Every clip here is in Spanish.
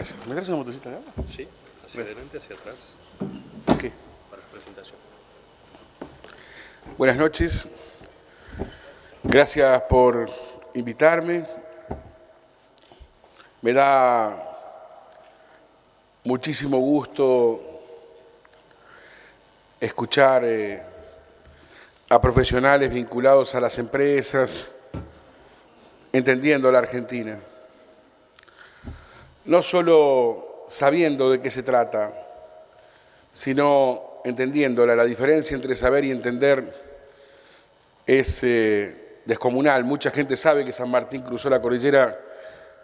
Gracias. ¿Me traes una motocicleta acá? Sí, hacia adelante, hacia atrás. ¿Qué? Para la presentación. Buenas noches. Gracias por invitarme. Me da muchísimo gusto escuchar a profesionales vinculados a las empresas, entendiendo la Argentina. No solo sabiendo de qué se trata, sino entendiéndola. La diferencia entre saber y entender es descomunal. Mucha gente sabe que San Martín cruzó la cordillera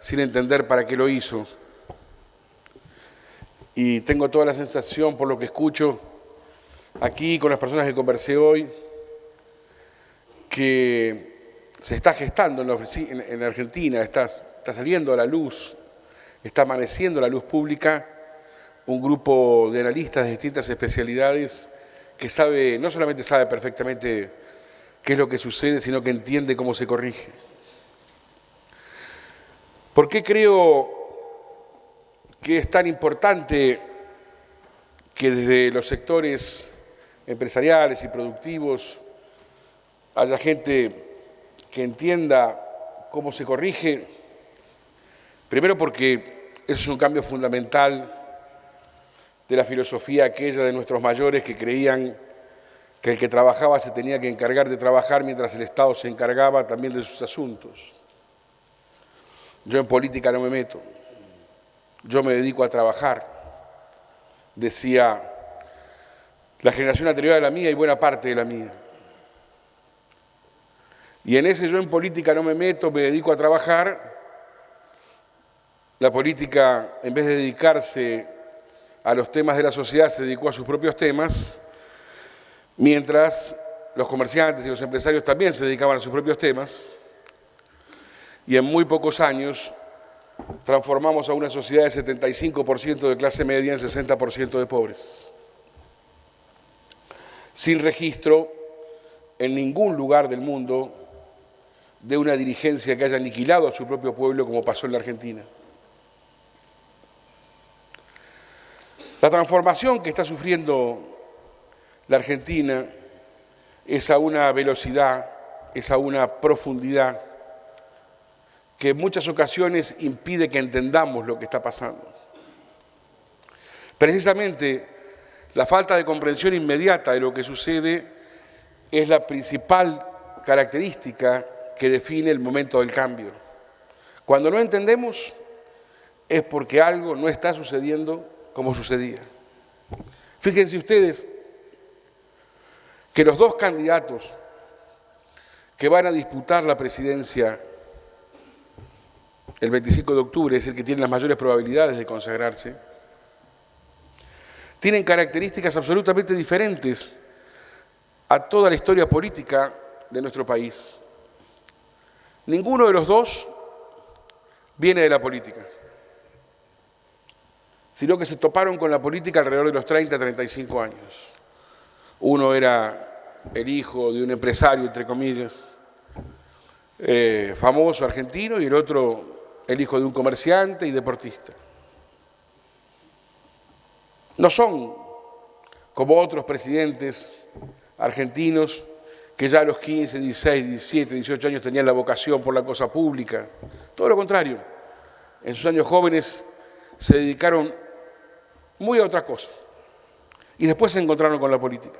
sin entender para qué lo hizo. Y tengo toda la sensación, por lo que escucho aquí con las personas que conversé hoy, que se está gestando en la Argentina, está saliendo a la luz, está amaneciendo la luz pública, un grupo de analistas de distintas especialidades que sabe, no solamente sabe perfectamente qué es lo que sucede, sino que entiende cómo se corrige. ¿Por qué creo que es tan importante que desde los sectores empresariales y productivos haya gente que entienda cómo se corrige? Primero porque eso es un cambio fundamental de la filosofía aquella de nuestros mayores que creían que el que trabajaba se tenía que encargar de trabajar mientras el Estado se encargaba también de sus asuntos. Yo en política no me meto, yo me dedico a trabajar, decía la generación anterior a la mía y buena parte de la mía. Y en ese yo en política no me meto, me dedico a trabajar. La política, en vez de dedicarse a los temas de la sociedad, se dedicó a sus propios temas, mientras los comerciantes y los empresarios también se dedicaban a sus propios temas, y en muy pocos años transformamos a una sociedad de 75% de clase media en 60% de pobres, sin registro en ningún lugar del mundo de una dirigencia que haya aniquilado a su propio pueblo como pasó en la Argentina. La transformación que está sufriendo la Argentina es a una velocidad, es a una profundidad que en muchas ocasiones impide que entendamos lo que está pasando. Precisamente la falta de comprensión inmediata de lo que sucede es la principal característica que define el momento del cambio. Cuando no entendemos es porque algo no está sucediendo como sucedía. Fíjense ustedes que los dos candidatos que van a disputar la presidencia el 25 de octubre, es el que tiene las mayores probabilidades de consagrarse, tienen características absolutamente diferentes a toda la historia política de nuestro país. Ninguno de los dos viene de la política, sino que se toparon con la política alrededor de los 30, 35 años. Uno era el hijo de un empresario, entre comillas, famoso argentino, y el otro el hijo de un comerciante y deportista. No son como otros presidentes argentinos que ya a los 15, 16, 17, 18 años tenían la vocación por la cosa pública. Todo lo contrario, en sus años jóvenes se dedicaron muy a otra cosa y después se encontraron con la política.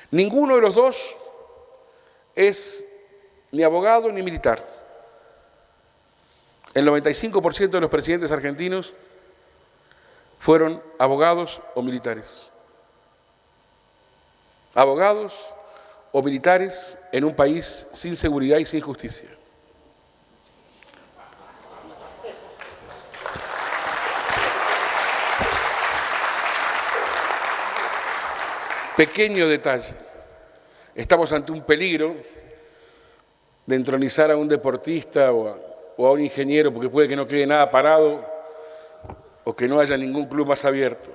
Ninguno de los dos es ni abogado ni militar. El 95% de los presidentes argentinos fueron abogados o militares. Abogados o militares en un país sin seguridad y sin justicia. Pequeño detalle, estamos ante un peligro de entronizar a un deportista o a un ingeniero porque puede que no quede nada parado o que no haya ningún club más abierto.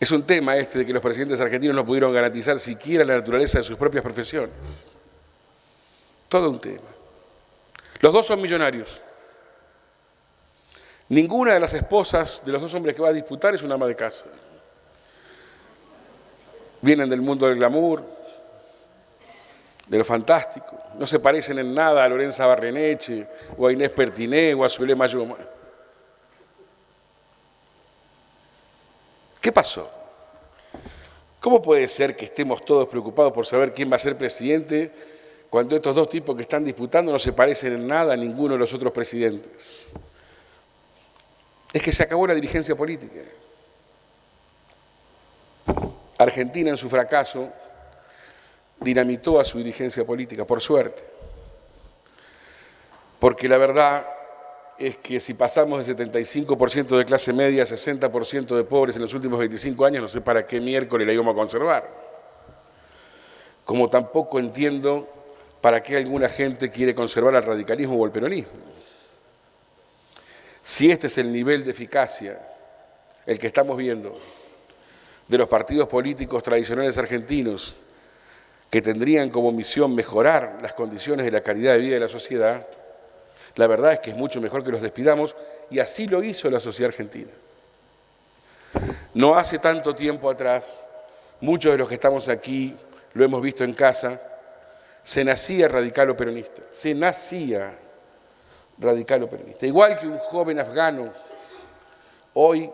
Es un tema de que los presidentes argentinos no pudieron garantizar siquiera la naturaleza de sus propias profesiones. Todo un tema. Los dos son millonarios, Ninguna de las esposas de los dos hombres que va a disputar es una ama de casa. Vienen del mundo del glamour, de lo fantástico. No se parecen en nada a Lorenza Barreneche, o a Inés Pertiné, o a Zulema Yoma. ¿Qué pasó? ¿Cómo puede ser que estemos todos preocupados por saber quién va a ser presidente cuando estos dos tipos que están disputando no se parecen en nada a ninguno de los otros presidentes? Es que se acabó la dirigencia política. Argentina en su fracaso dinamitó a su dirigencia política, por suerte. Porque la verdad es que si pasamos del 75% de clase media a 60% de pobres en los últimos 25 años, no sé para qué miércoles la íbamos a conservar. Como tampoco entiendo para qué alguna gente quiere conservar el radicalismo o el peronismo. Si este es el nivel de eficacia, el que estamos viendo, de los partidos políticos tradicionales argentinos, que tendrían como misión mejorar las condiciones de la calidad de vida de la sociedad, la verdad es que es mucho mejor que los despidamos, y así lo hizo la sociedad argentina. No hace tanto tiempo atrás, muchos de los que estamos aquí, lo hemos visto en casa, se nacía radical o peronista, se nacía radical o peronista. Igual que un joven afgano, hoy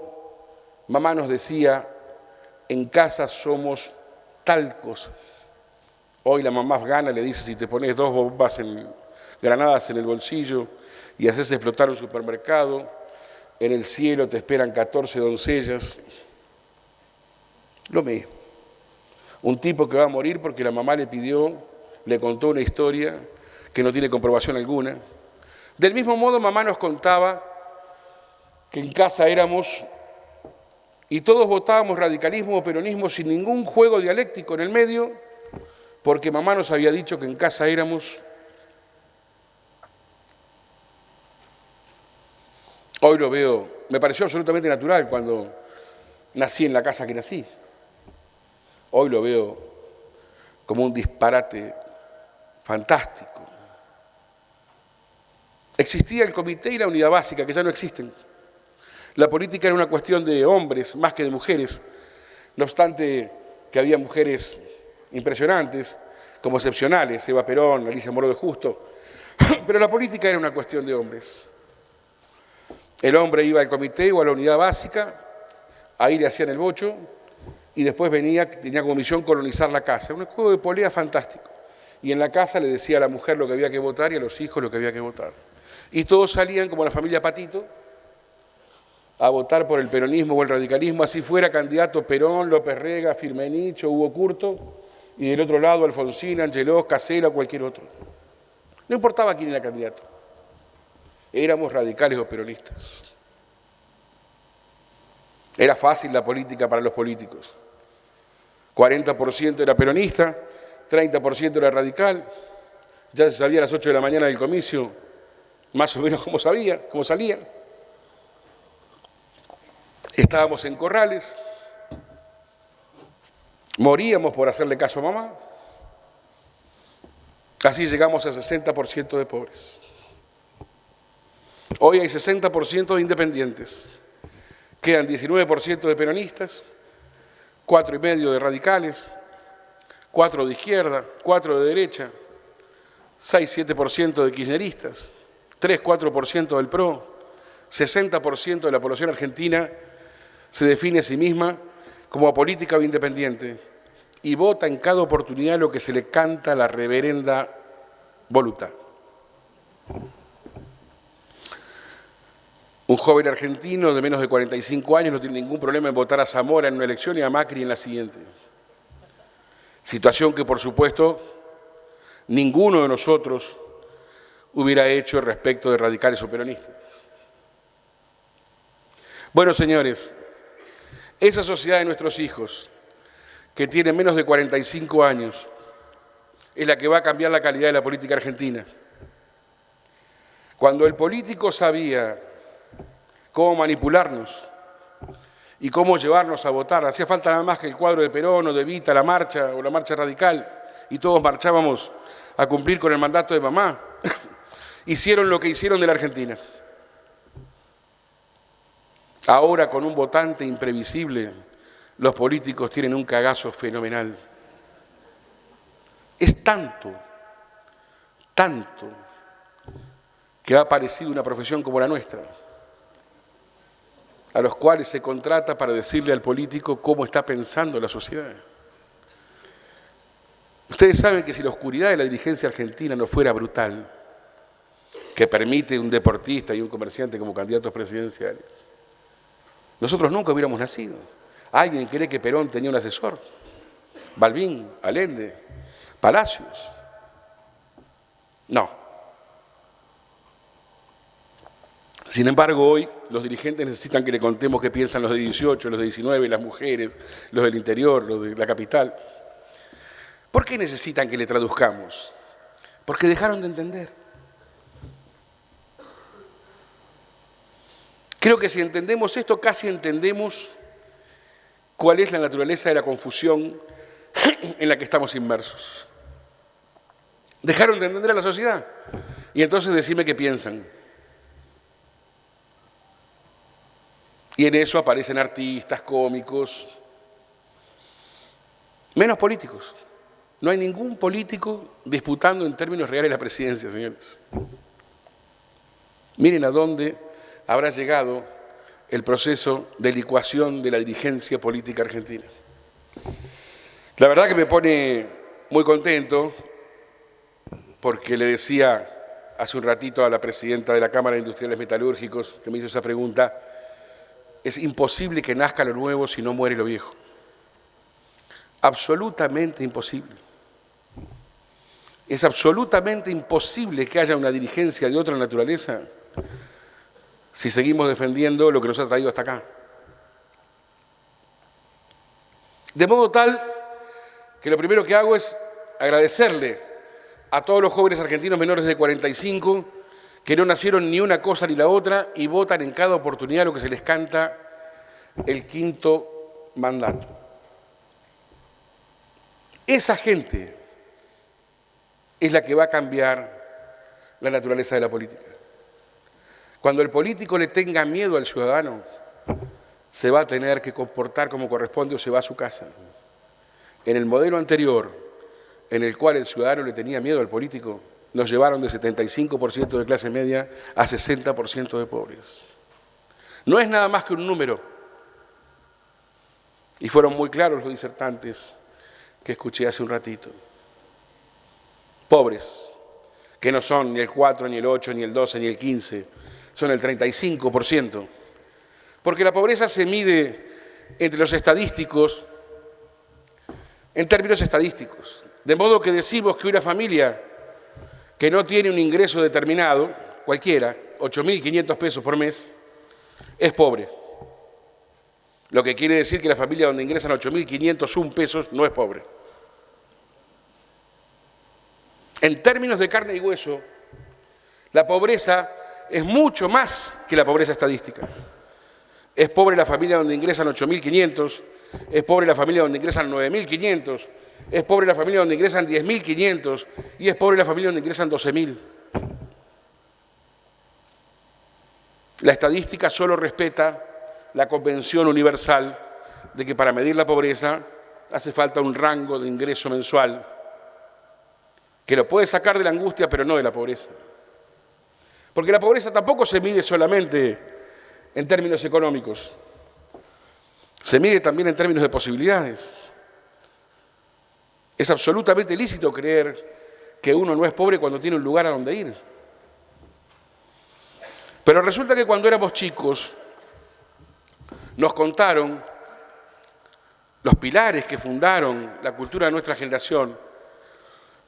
mamá nos decía, en casa somos tal cosa. Hoy la mamá afgana le dice, si te pones 2 bombas granadas en el bolsillo y haces explotar un supermercado, en el cielo te esperan 14 doncellas. Lo mismo. Un tipo que va a morir porque la mamá le pidió, le contó una historia que no tiene comprobación alguna. Del mismo modo, mamá nos contaba que en casa éramos, y todos votábamos radicalismo o peronismo sin ningún juego dialéctico en el medio, porque mamá nos había dicho que en casa éramos. Hoy lo veo, me pareció absolutamente natural cuando nací en la casa que nací. Hoy lo veo como un disparate fantástico. Existía el comité y la unidad básica, que ya no existen. La política era una cuestión de hombres más que de mujeres, no obstante que había mujeres impresionantes, como excepcionales, Eva Perón, Alicia Moró de Justo, pero la política era una cuestión de hombres. El hombre iba al comité o a la unidad básica, ahí le hacían el bocho, y después tenía como misión colonizar la casa, un juego de polea fantástico. Y en la casa le decía a la mujer lo que había que votar y a los hijos lo que había que votar. Y todos salían, como la familia Patito, a votar por el peronismo o el radicalismo, así fuera candidato Perón, López Rega, Firmenich o Hugo Curto, y del otro lado Alfonsín, Angelós, Casella o cualquier otro. No importaba quién era candidato. Éramos radicales o peronistas. Era fácil la política para los políticos. 40% era peronista, 30% era radical. Ya se sabía a las 8 de la mañana del comicio, más o menos cómo salía. Estábamos en corrales, moríamos por hacerle caso a mamá. Así llegamos a 60% de pobres. Hoy hay 60% de independientes. Quedan 19% de peronistas, 4,5% de radicales, 4% de izquierda, 4% de derecha, 6-7% de kirchneristas, 3-4% del PRO, 60% de la población argentina se define a sí misma como apolítica o independiente y vota en cada oportunidad lo que se le canta a la reverenda voluntad. Un joven argentino de menos de 45 años no tiene ningún problema en votar a Zamora en una elección y a Macri en la siguiente. Situación que, por supuesto, ninguno de nosotros hubiera hecho respecto de radicales o peronistas. Bueno, señores, esa sociedad de nuestros hijos, que tiene menos de 45 años, es la que va a cambiar la calidad de la política argentina. Cuando el político sabía cómo manipularnos y cómo llevarnos a votar, hacía falta nada más que el cuadro de Perón o de Evita, la marcha o la marcha radical, y todos marchábamos a cumplir con el mandato de mamá. Hicieron lo que hicieron de la Argentina. Ahora, con un votante imprevisible, los políticos tienen un cagazo fenomenal. Es tanto que ha aparecido una profesión como la nuestra, a los cuales se contrata para decirle al político cómo está pensando la sociedad. Ustedes saben que si la oscuridad de la dirigencia argentina no fuera brutal, que permite un deportista y un comerciante como candidatos presidenciales, nosotros nunca hubiéramos nacido. ¿Alguien cree que Perón tenía un asesor? Balbín, Allende, Palacios. No. Sin embargo, hoy los dirigentes necesitan que le contemos qué piensan los de 18, los de 19, las mujeres, los del interior, los de la capital. ¿Por qué necesitan que le traduzcamos? Porque dejaron de entender. Creo que si entendemos esto, casi entendemos cuál es la naturaleza de la confusión en la que estamos inmersos. Dejaron de entender a la sociedad. Y entonces decime qué piensan. Y en eso aparecen artistas, cómicos, menos políticos. No hay ningún político disputando en términos reales la presidencia, señores. Miren a dónde habrá llegado el proceso de licuación de la dirigencia política argentina. La verdad que me pone muy contento porque le decía hace un ratito a la presidenta de la Cámara de Industriales Metalúrgicos que me hizo esa pregunta, es imposible que nazca lo nuevo si no muere lo viejo. Absolutamente imposible. Es absolutamente imposible que haya una dirigencia de otra naturaleza si seguimos defendiendo lo que nos ha traído hasta acá. De modo tal que lo primero que hago es agradecerle a todos los jóvenes argentinos menores de 45 que no nacieron ni una cosa ni la otra y votan en cada oportunidad lo que se les canta el quinto mandato. Esa gente es la que va a cambiar la naturaleza de la política. Cuando el político le tenga miedo al ciudadano, se va a tener que comportar como corresponde o se va a su casa. En el modelo anterior, en el cual el ciudadano le tenía miedo al político, nos llevaron de 75% de clase media a 60% de pobres. No es nada más que un número. Y fueron muy claros los disertantes que escuché hace un ratito. Pobres, que no son ni el 4, ni el 8, ni el 12, ni el 15, son el 35%. Porque la pobreza se mide entre los estadísticos en términos estadísticos. De modo que decimos que una familia que no tiene un ingreso determinado, cualquiera, 8.500 pesos por mes, es pobre. Lo que quiere decir que la familia donde ingresan 8.501 pesos no es pobre. En términos de carne y hueso, la pobreza es mucho más que la pobreza estadística. Es pobre la familia donde ingresan 8.500, es pobre la familia donde ingresan 9.500, es pobre la familia donde ingresan 10.500 y es pobre la familia donde ingresan 12.000. La estadística solo respeta la convención universal de que para medir la pobreza hace falta un rango de ingreso mensual que lo puede sacar de la angustia, pero no de la pobreza. Porque la pobreza tampoco se mide solamente en términos económicos, se mide también en términos de posibilidades. Es absolutamente lícito creer que uno no es pobre cuando tiene un lugar a donde ir. Pero resulta que cuando éramos chicos, nos contaron los pilares que fundaron la cultura de nuestra generación,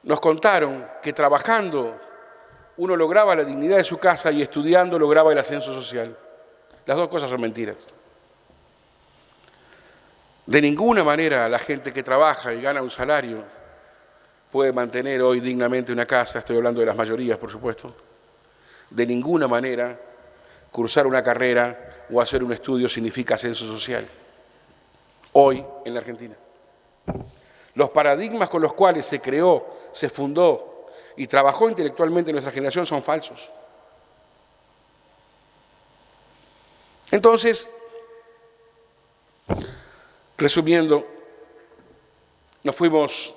nos contaron que trabajando uno lograba la dignidad de su casa y estudiando lograba el ascenso social. Las dos cosas son mentiras. De ninguna manera la gente que trabaja y gana un salario puede mantener hoy dignamente una casa, estoy hablando de las mayorías, por supuesto. De ninguna manera cursar una carrera o hacer un estudio significa ascenso social. Hoy en la Argentina. Los paradigmas con los cuales se creó, se fundó y trabajó intelectualmente nuestra generación son falsos. Entonces, Resumiendo, nos fuimos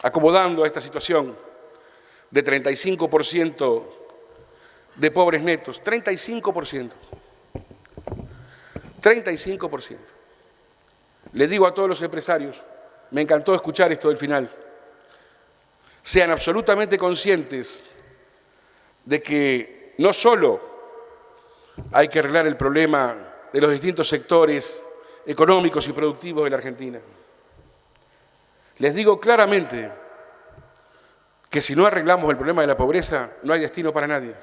acomodando a esta situación de 35% de pobres netos, 35%. 35%. Les digo a todos los empresarios, me encantó escuchar esto del final, sean absolutamente conscientes de que no solo hay que arreglar el problema de los distintos sectores económicos y productivos de la Argentina. Les digo claramente que si no arreglamos el problema de la pobreza, no hay destino para nadie.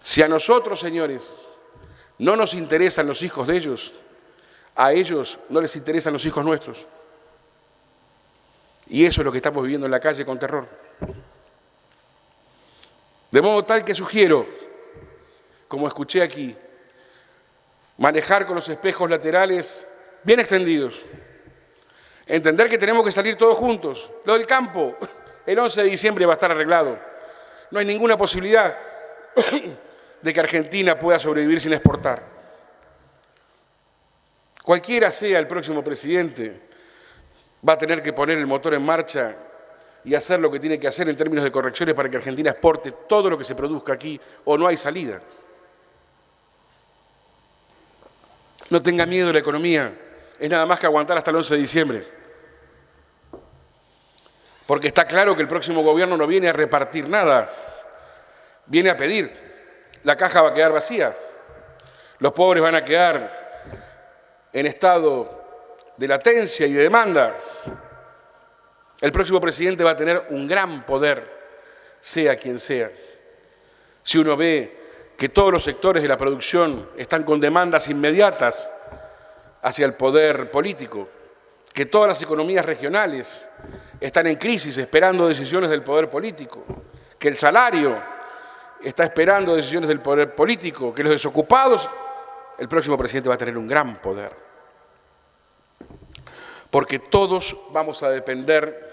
Si a nosotros, señores, no nos interesan los hijos de ellos, a ellos no les interesan los hijos nuestros. Y eso es lo que estamos viviendo en la calle con terror. De modo tal que sugiero, como escuché aquí, manejar con los espejos laterales bien extendidos. Entender que tenemos que salir todos juntos. Lo del campo, el 11 de diciembre va a estar arreglado. No hay ninguna posibilidad de que Argentina pueda sobrevivir sin exportar. Cualquiera sea el próximo presidente, va a tener que poner el motor en marcha y hacer lo que tiene que hacer en términos de correcciones para que Argentina exporte todo lo que se produzca aquí o no hay salida. No tenga miedo de la economía, es nada más que aguantar hasta el 11 de diciembre. Porque está claro que el próximo gobierno no viene a repartir nada, viene a pedir. La caja va a quedar vacía, los pobres van a quedar en estado de latencia y de demanda. El próximo presidente va a tener un gran poder, sea quien sea. Si uno ve que todos los sectores de la producción están con demandas inmediatas hacia el poder político, que todas las economías regionales están en crisis esperando decisiones del poder político, que el salario está esperando decisiones del poder político, que los desocupados, el próximo presidente va a tener un gran poder. Porque todos vamos a depender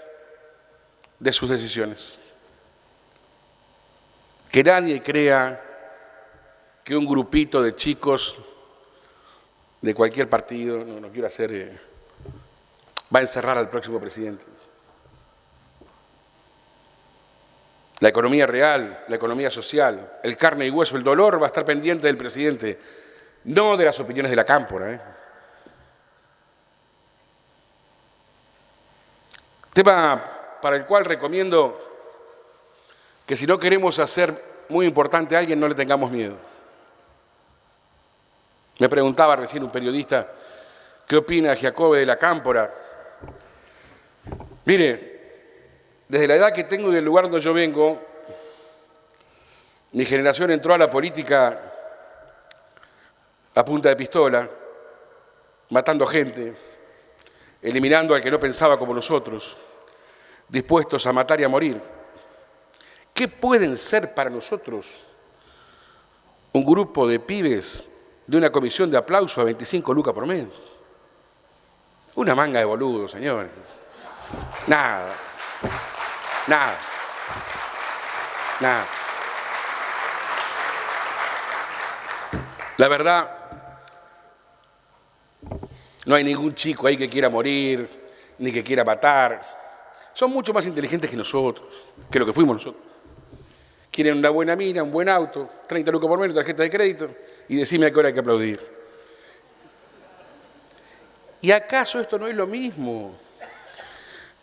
de sus decisiones. Que nadie crea que un grupito de chicos de cualquier partido, no quiero hacer, va a encerrar al próximo presidente. La economía real, la economía social, el carne y hueso, el dolor va a estar pendiente del presidente, no de las opiniones de la cámpora. Tema para el cual recomiendo que si no queremos hacer muy importante a alguien, no le tengamos miedo. Me preguntaba recién un periodista, ¿qué opina Giacobbe de la cámpora? Mire, desde la edad que tengo y del lugar donde yo vengo, mi generación entró a la política a punta de pistola, matando gente, eliminando al que no pensaba como nosotros, dispuestos a matar y a morir. ¿Qué pueden ser para nosotros un grupo de pibes de una comisión de aplauso a 25 lucas por mes? Una manga de boludos, señores. Nada. La verdad, no hay ningún chico ahí que quiera morir, ni que quiera matar. Son mucho más inteligentes que nosotros, que lo que fuimos nosotros. Quieren una buena mina, un buen auto, 30 lucas por mes, tarjeta de crédito, y decime a qué hora hay que aplaudir. ¿Y acaso esto no es lo mismo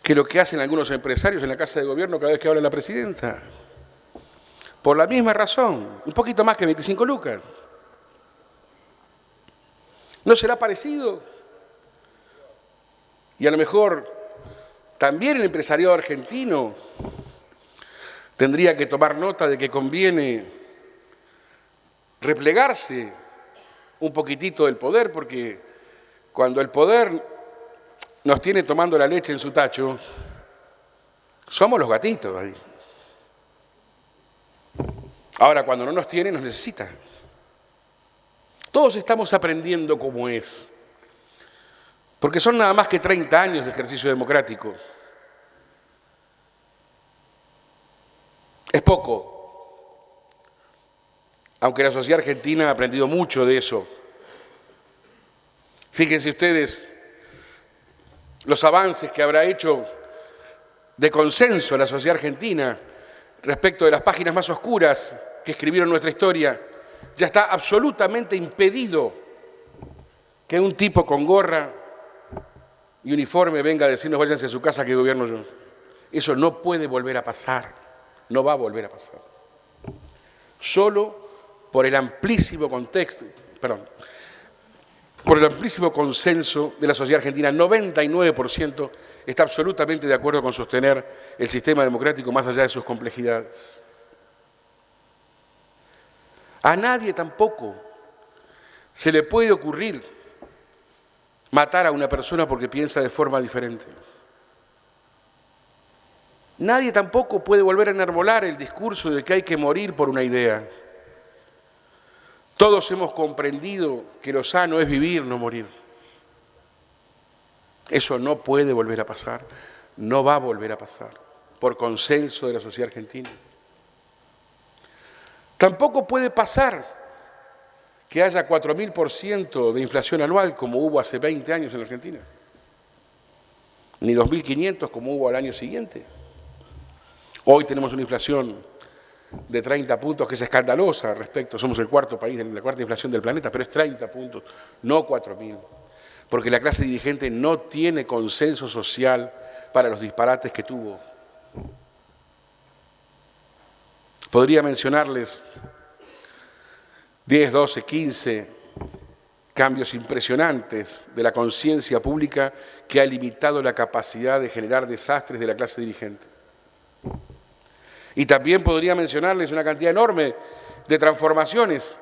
que lo que hacen algunos empresarios en la Casa de Gobierno cada vez que habla la presidenta? Por la misma razón, un poquito más que 25 lucas. ¿No será parecido? Y a lo mejor también el empresariado argentino tendría que tomar nota de que conviene replegarse un poquitito del poder, porque cuando el poder nos tiene tomando la leche en su tacho, somos los gatitos ahí. Ahora, cuando no nos tiene, nos necesita. Todos estamos aprendiendo cómo es, porque son nada más que 30 años de ejercicio democrático. Es poco. aunque la sociedad argentina ha aprendido mucho de eso. Fíjense ustedes los avances que habrá hecho de consenso la sociedad argentina respecto de las páginas más oscuras que escribieron nuestra historia. Ya está absolutamente impedido que un tipo con gorra y uniforme venga a decirnos váyanse a su casa que gobierno yo. Eso no puede volver a pasar, no va a volver a pasar. Solo por el amplísimo por el amplísimo consenso de la sociedad argentina, 99% está absolutamente de acuerdo con sostener el sistema democrático más allá de sus complejidades. A nadie tampoco se le puede ocurrir matar a una persona porque piensa de forma diferente. Nadie tampoco puede volver a enarbolar el discurso de que hay que morir por una idea. Todos hemos comprendido que lo sano es vivir, no morir. Eso no puede volver a pasar, no va a volver a pasar, por consenso de la sociedad argentina. Tampoco puede pasar que haya 4.000% de inflación anual como hubo hace 20 años en la Argentina, ni 2.500 como hubo al año siguiente. Hoy tenemos una inflación de 30 puntos que es escandalosa respecto, somos el cuarto país, la cuarta inflación del planeta, pero es 30 puntos, no 4.000, porque la clase dirigente no tiene consenso social para los disparates que tuvo. Podría mencionarles 10, 12, 15 cambios impresionantes de la conciencia pública que ha limitado la capacidad de generar desastres de la clase dirigente. Y también podría mencionarles una cantidad enorme de transformaciones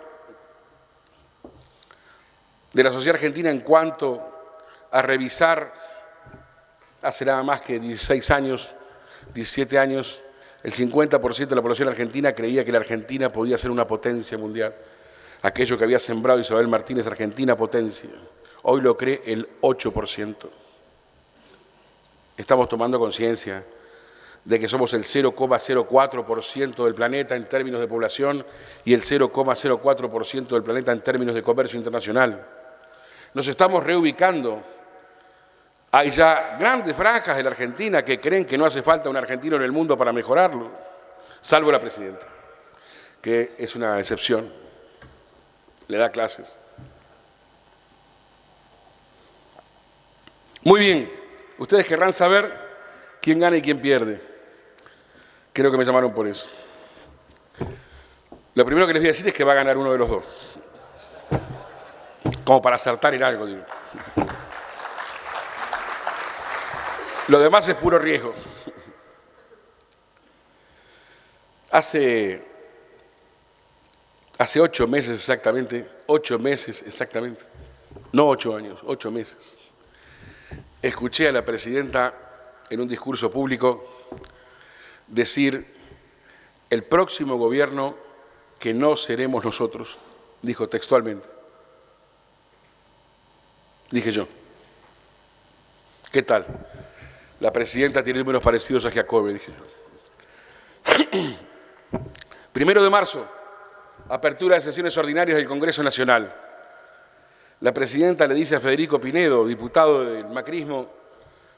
de la sociedad argentina en cuanto a revisar, hace nada más que 16 años, 17 años, el 50% de la población argentina creía que la Argentina podía ser una potencia mundial. Aquello que había sembrado Isabel Martínez, Argentina potencia. Hoy lo cree el 8%. Estamos tomando conciencia de que somos el 0,04% del planeta en términos de población y el 0,04% del planeta en términos de comercio internacional. Nos estamos reubicando. Hay ya grandes franjas de la Argentina que creen que no hace falta un argentino en el mundo para mejorarlo, salvo la presidenta, que es una excepción, le da clases. Muy bien, ustedes querrán saber quién gana y quién pierde. Creo que me llamaron por eso. Lo primero que les voy a decir es que va a ganar uno de los dos, como para acertar en algo, digo. Lo demás es puro riesgo. Hace 8 meses exactamente, no 8 años, 8 meses, escuché a la presidenta en un discurso público decir: el próximo gobierno que no seremos nosotros, dijo textualmente. Dije yo, ¿qué tal? La presidenta tiene números parecidos a Giacobbe, dije yo. 1 de marzo, apertura de sesiones ordinarias del Congreso Nacional. La presidenta le dice a Federico Pinedo, diputado del macrismo: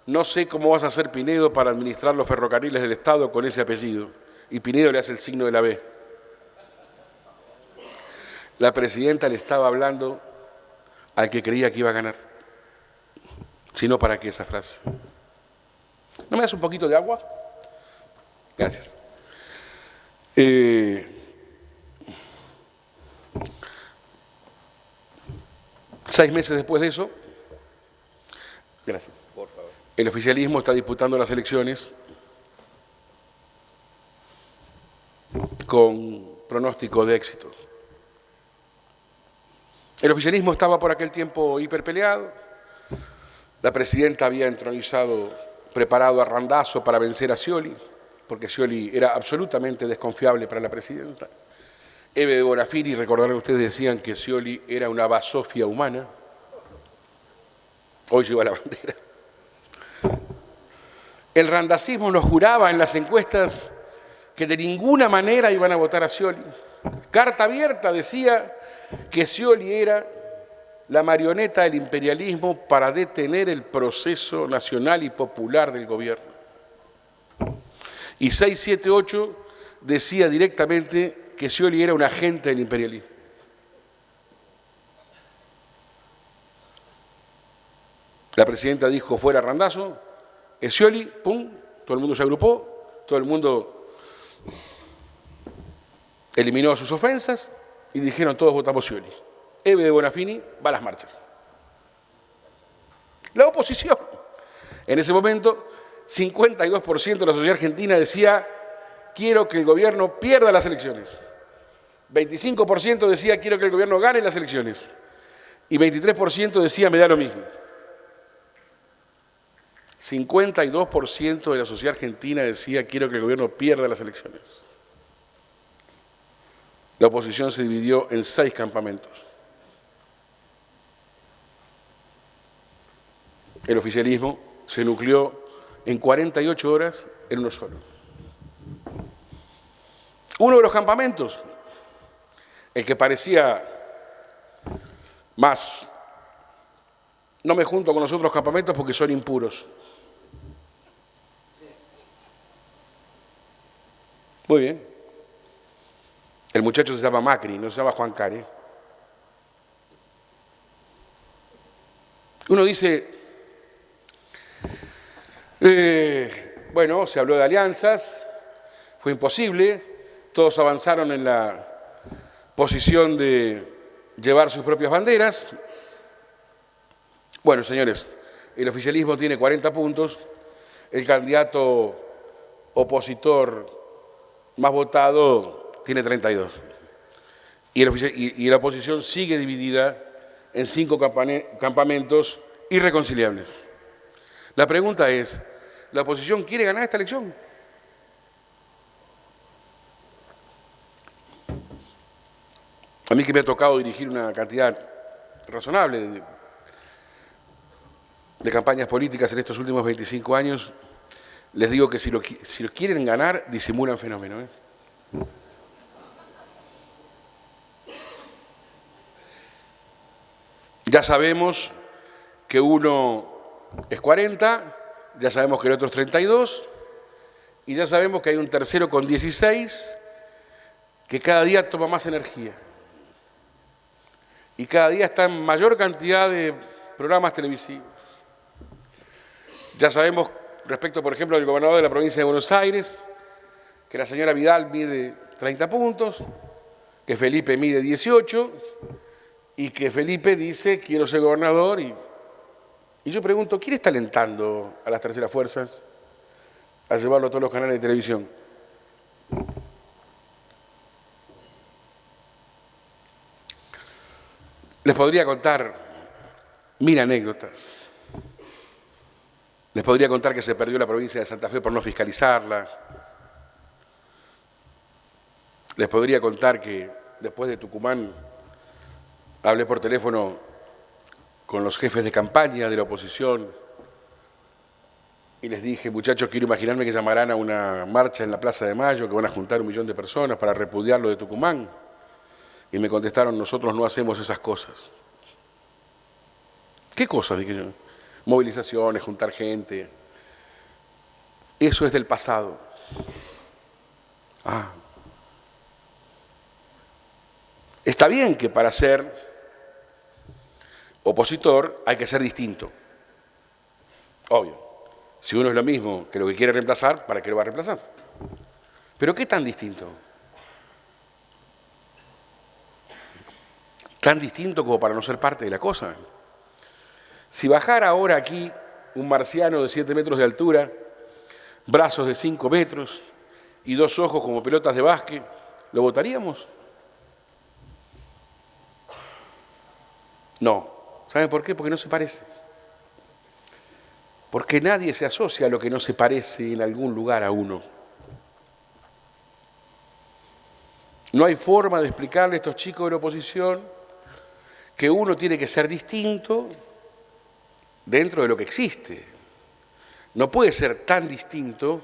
no sé cómo vas a hacer, Pinedo, para administrar los ferrocarriles del Estado con ese apellido. Y Pinedo le hace el signo de la B. La presidenta le estaba hablando al que creía que iba a ganar. Si no, ¿para qué esa frase? ¿No me das un poquito de agua? Gracias. 6 meses después de eso, gracias. Por favor. El oficialismo está disputando las elecciones con pronóstico de éxito. El oficialismo estaba por aquel tiempo hiperpeleado. La presidenta había preparado a Randazzo para vencer a Scioli, porque Scioli era absolutamente desconfiable para la presidenta. Eve de Bonafini, recordarán ustedes, decían que Scioli era una basofia humana. Hoy lleva la bandera. El randazismo nos juraba en las encuestas que de ninguna manera iban a votar a Scioli, Carta abierta decía que Scioli era la marioneta del imperialismo para detener el proceso nacional y popular del gobierno. Y 678 decía directamente que Scioli era un agente del imperialismo. La presidenta dijo fuera Randazzo, Scioli, pum, todo el mundo se agrupó, todo el mundo eliminó sus ofensas y dijeron todos votamos Scioli. Eve de Bonafini va a las marchas. La oposición, en ese momento, 52% de la sociedad argentina decía quiero que el gobierno pierda las elecciones. 25% decía quiero que el gobierno gane las elecciones. Y 23% decía me da lo mismo. 52% de la sociedad argentina decía quiero que el gobierno pierda las elecciones. La oposición se dividió en 6 campamentos. El oficialismo se nucleó en 48 horas en uno solo. Uno de los campamentos, el que parecía más, no me junto con los otros campamentos porque son impuros. Muy bien. El muchacho se llama Macri, no se llama Juan Cari. Uno dice, bueno, se habló de alianzas, fue imposible, todos avanzaron en la posición de llevar sus propias banderas. Bueno, señores, el oficialismo tiene 40 puntos, el candidato opositor más votado tiene 32. Y la oposición sigue dividida en 5 campamentos irreconciliables. La pregunta es, ¿la oposición quiere ganar esta elección? A mí que me ha tocado dirigir una cantidad razonable de campañas políticas en estos últimos 25 años, les digo que si lo quieren ganar, disimulan fenómeno. Ya sabemos que uno es 40, ya sabemos que el otro es 32, y ya sabemos que hay un tercero con 16 que cada día toma más energía. Y cada día está en mayor cantidad de programas televisivos. Ya sabemos, respecto, por ejemplo, del gobernador de la provincia de Buenos Aires, que la señora Vidal mide 30 puntos, que Felipe mide 18, y que Felipe dice, quiero ser gobernador, y yo pregunto, ¿quién está alentando a las terceras fuerzas a llevarlo a todos los canales de televisión? Les podría contar 1000 anécdotas. Les podría contar que se perdió la provincia de Santa Fe por no fiscalizarla. Les podría contar que después de Tucumán hablé por teléfono con los jefes de campaña de la oposición y les dije, muchachos, quiero imaginarme que llamarán a una marcha en la Plaza de Mayo, que van a juntar 1 millón de personas para repudiar lo de Tucumán. Y me contestaron, nosotros no hacemos esas cosas. ¿Qué cosas? Dije yo. Movilizaciones, juntar gente. Eso es del pasado. Está bien que para ser opositor hay que ser distinto. Obvio. Si uno es lo mismo que lo que quiere reemplazar, ¿para qué lo va a reemplazar? Pero ¿qué tan distinto? Tan distinto como para no ser parte de la cosa. Si bajara ahora aquí un marciano de 7 metros de altura, brazos de 5 metros y 2 ojos como pelotas de básquet, ¿lo votaríamos? No. ¿Saben por qué? Porque no se parece. Porque nadie se asocia a lo que no se parece en algún lugar a uno. No hay forma de explicarle a estos chicos de la oposición que uno tiene que ser distinto dentro de lo que existe. No puede ser tan distinto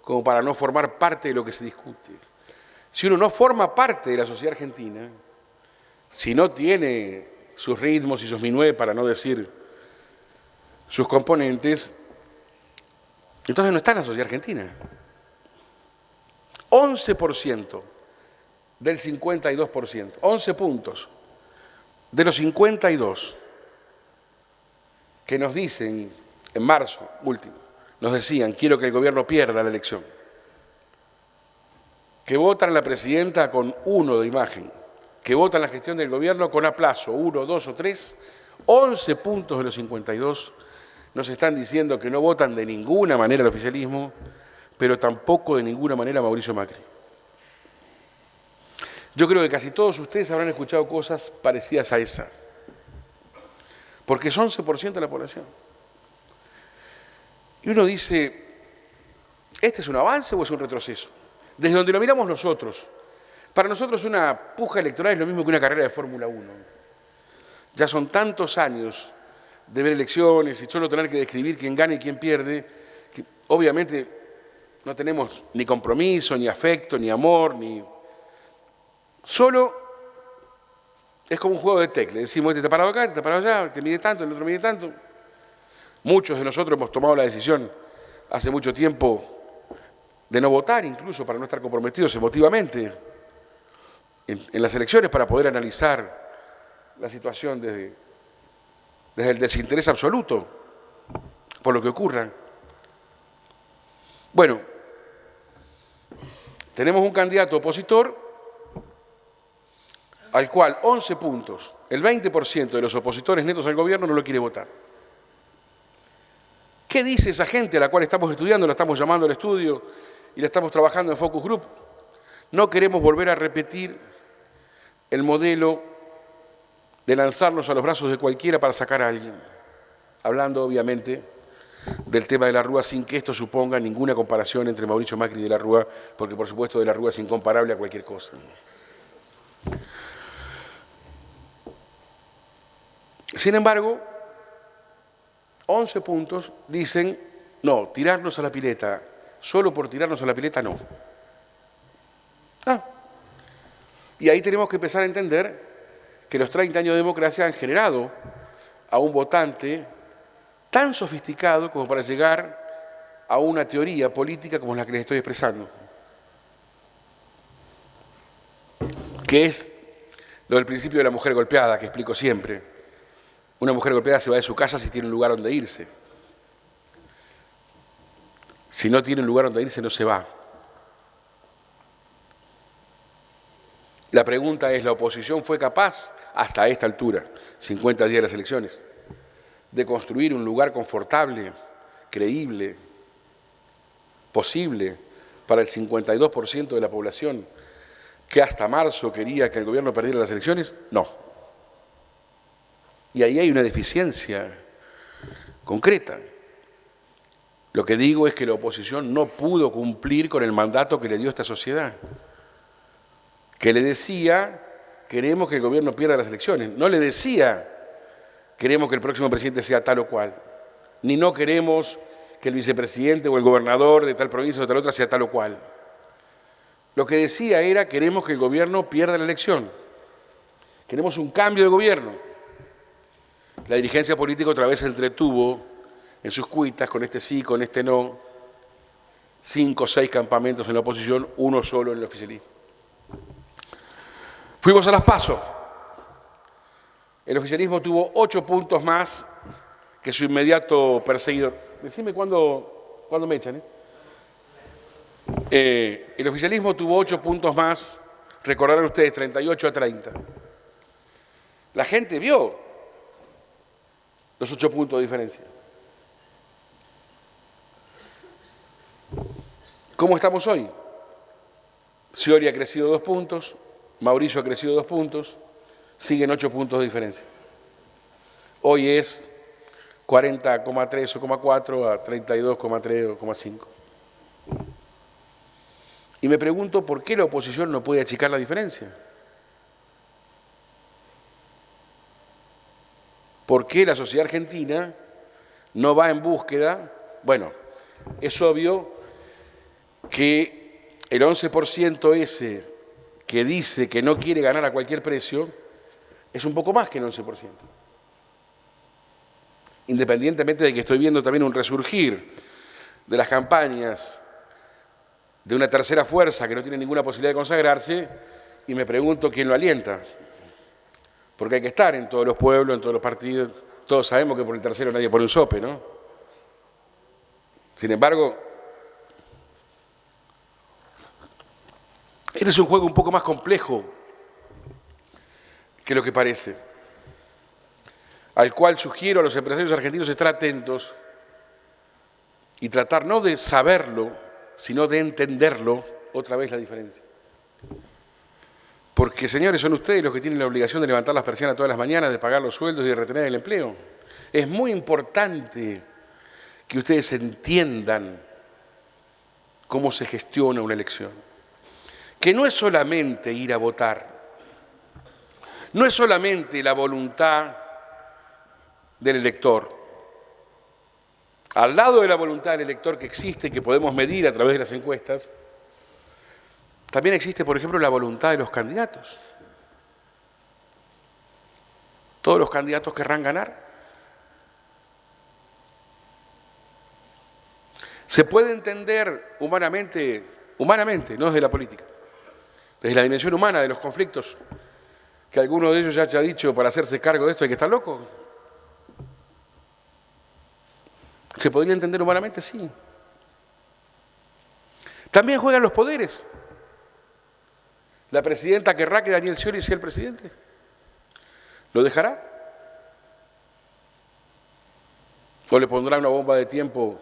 como para no formar parte de lo que se discute. Si uno no forma parte de la sociedad argentina, si no tiene sus ritmos y sus minués, para no decir sus componentes, entonces no está en la sociedad argentina. 11% del 52%, 11 puntos de los 52 que nos dicen en marzo último, nos decían, quiero que el gobierno pierda la elección, que votan a la presidenta con 1 de imagen, que votan la gestión del gobierno con aplazo, 1, 2 o 3, 11 puntos de los 52 nos están diciendo que no votan de ninguna manera al oficialismo, pero tampoco de ninguna manera a Mauricio Macri. Yo creo que casi todos ustedes habrán escuchado cosas parecidas a esa, porque es 11% de la población. Y uno dice, ¿este es un avance o es un retroceso? Desde donde lo miramos nosotros, para nosotros una puja electoral es lo mismo que una carrera de Fórmula 1. Ya son tantos años de ver elecciones y solo tener que describir quién gana y quién pierde, que obviamente no tenemos ni compromiso, ni afecto, ni amor, ni... Solo es como un juego de teclas. Decimos, este está parado acá, este está parado allá, este mide tanto, el otro mide tanto. Muchos de nosotros hemos tomado la decisión hace mucho tiempo de no votar, incluso para no estar comprometidos emotivamente en las elecciones, para poder analizar la situación desde el desinterés absoluto por lo que ocurra. Bueno, tenemos un candidato opositor al cual 11 puntos, el 20% de los opositores netos al gobierno no lo quiere votar. ¿Qué dice esa gente a la cual estamos estudiando, la estamos llamando al estudio y la estamos trabajando en Focus Group? No queremos volver a repetir el modelo de lanzarnos a los brazos de cualquiera para sacar a alguien, hablando obviamente del tema de la Rúa sin que esto suponga ninguna comparación entre Mauricio Macri y de la Rúa, porque por supuesto de la Rúa es incomparable a cualquier cosa. Sin embargo, 11 puntos dicen, no, tirarnos a la pileta, solo por tirarnos a la pileta no. Y ahí tenemos que empezar a entender que los 30 años de democracia han generado a un votante tan sofisticado como para llegar a una teoría política como la que les estoy expresando, que es lo del principio de la mujer golpeada, que explico siempre. Una mujer golpeada se va de su casa si tiene un lugar donde irse. Si no tiene un lugar donde irse, no se va. La pregunta es, ¿la oposición fue capaz, hasta esta altura, 50 días de las elecciones, de construir un lugar confortable, creíble, posible para el 52% de la población que hasta marzo quería que el gobierno perdiera las elecciones? No. Y ahí hay una deficiencia concreta. Lo que digo es que la oposición no pudo cumplir con el mandato que le dio esta sociedad, que le decía, queremos que el gobierno pierda las elecciones. No le decía, queremos que el próximo presidente sea tal o cual, ni no queremos que el vicepresidente o el gobernador de tal provincia o de tal otra sea tal o cual. Lo que decía era, queremos que el gobierno pierda la elección, queremos un cambio de gobierno. La dirigencia política otra vez se entretuvo en sus cuitas, con este sí, con este no, 5 o 6 campamentos en la oposición, 1 solo en el oficialismo. Fuimos a las PASO. El oficialismo tuvo 8 puntos más que su inmediato perseguidor. Decime cuándo me echan. El oficialismo tuvo 8 puntos más, recordarán ustedes, 38 a 30. La gente vio los 8 puntos de diferencia. ¿Cómo estamos hoy? Scioli ha crecido 2 puntos, Mauricio ha crecido 2 puntos, siguen 8 puntos de diferencia. Hoy es 40,3 o 0,4 a 32,3 o 0,5. Y me pregunto por qué la oposición no puede achicar la diferencia. ¿Por qué la sociedad argentina no va en búsqueda? Bueno, es obvio que el 11% ese que dice que no quiere ganar a cualquier precio, es un poco más que el 11%. Independientemente de que estoy viendo también un resurgir de las campañas de una tercera fuerza que no tiene ninguna posibilidad de consagrarse, y me pregunto quién lo alienta. Porque hay que estar en todos los pueblos, en todos los partidos. Todos sabemos que por el tercero nadie pone un sope, ¿no? Sin embargo, este es un juego un poco más complejo que lo que parece, al cual sugiero a los empresarios argentinos estar atentos y tratar no de saberlo, sino de entenderlo, otra vez la diferencia. Porque, señores, son ustedes los que tienen la obligación de levantar las persianas todas las mañanas, de pagar los sueldos y de retener el empleo. Es muy importante que ustedes entiendan cómo se gestiona una elección. Que no es solamente ir a votar, no es solamente la voluntad del elector. Al lado de la voluntad del elector que existe, que podemos medir a través de las encuestas, también existe, por ejemplo, la voluntad de los candidatos. Todos los candidatos querrán ganar. Se puede entender humanamente, no desde la política, desde la dimensión humana de los conflictos, que alguno de ellos ya ha dicho, para hacerse cargo de esto hay que estar loco. ¿Se podría entender humanamente? Sí. También juegan los poderes. La presidenta querrá que Daniel Scioli sea el presidente. ¿Lo dejará? ¿O le pondrá una bomba de tiempo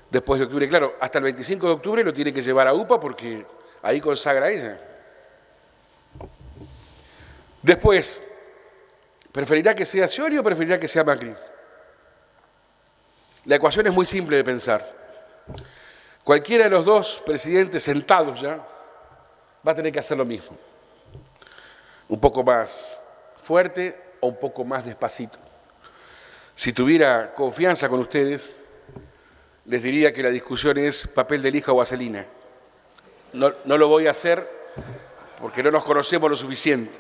después de octubre? Claro, hasta el 25 de octubre lo tiene que llevar a UPA porque ahí consagra ella. Después, ¿preferirá que sea Scioli o preferirá que sea Macri? La ecuación es muy simple de pensar. Cualquiera de los dos presidentes sentados ya va a tener que hacer lo mismo. Un poco más fuerte o un poco más despacito. Si tuviera confianza con ustedes, les diría que la discusión es papel de lija o vaselina. No lo voy a hacer porque no nos conocemos lo suficiente.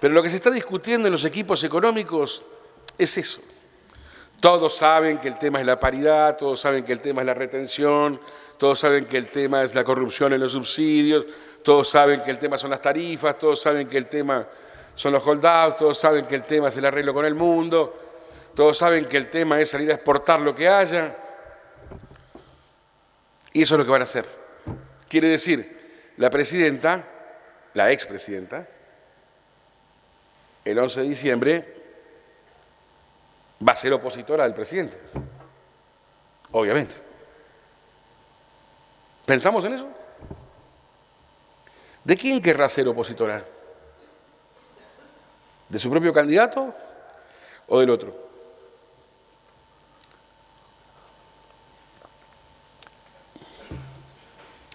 Pero lo que se está discutiendo en los equipos económicos es eso. Todos saben que el tema es la paridad, todos saben que el tema es la retención, todos saben que el tema es la corrupción en los subsidios, todos saben que el tema son las tarifas, todos saben que el tema son los holdouts, todos saben que el tema es el arreglo con el mundo, todos saben que el tema es salir a exportar lo que haya. Y eso es lo que van a hacer. Quiere decir, la presidenta, la expresidenta, el 11 de diciembre va a ser opositora del presidente, obviamente. ¿Pensamos en eso? ¿De quién querrá ser opositora? ¿De su propio candidato o del otro?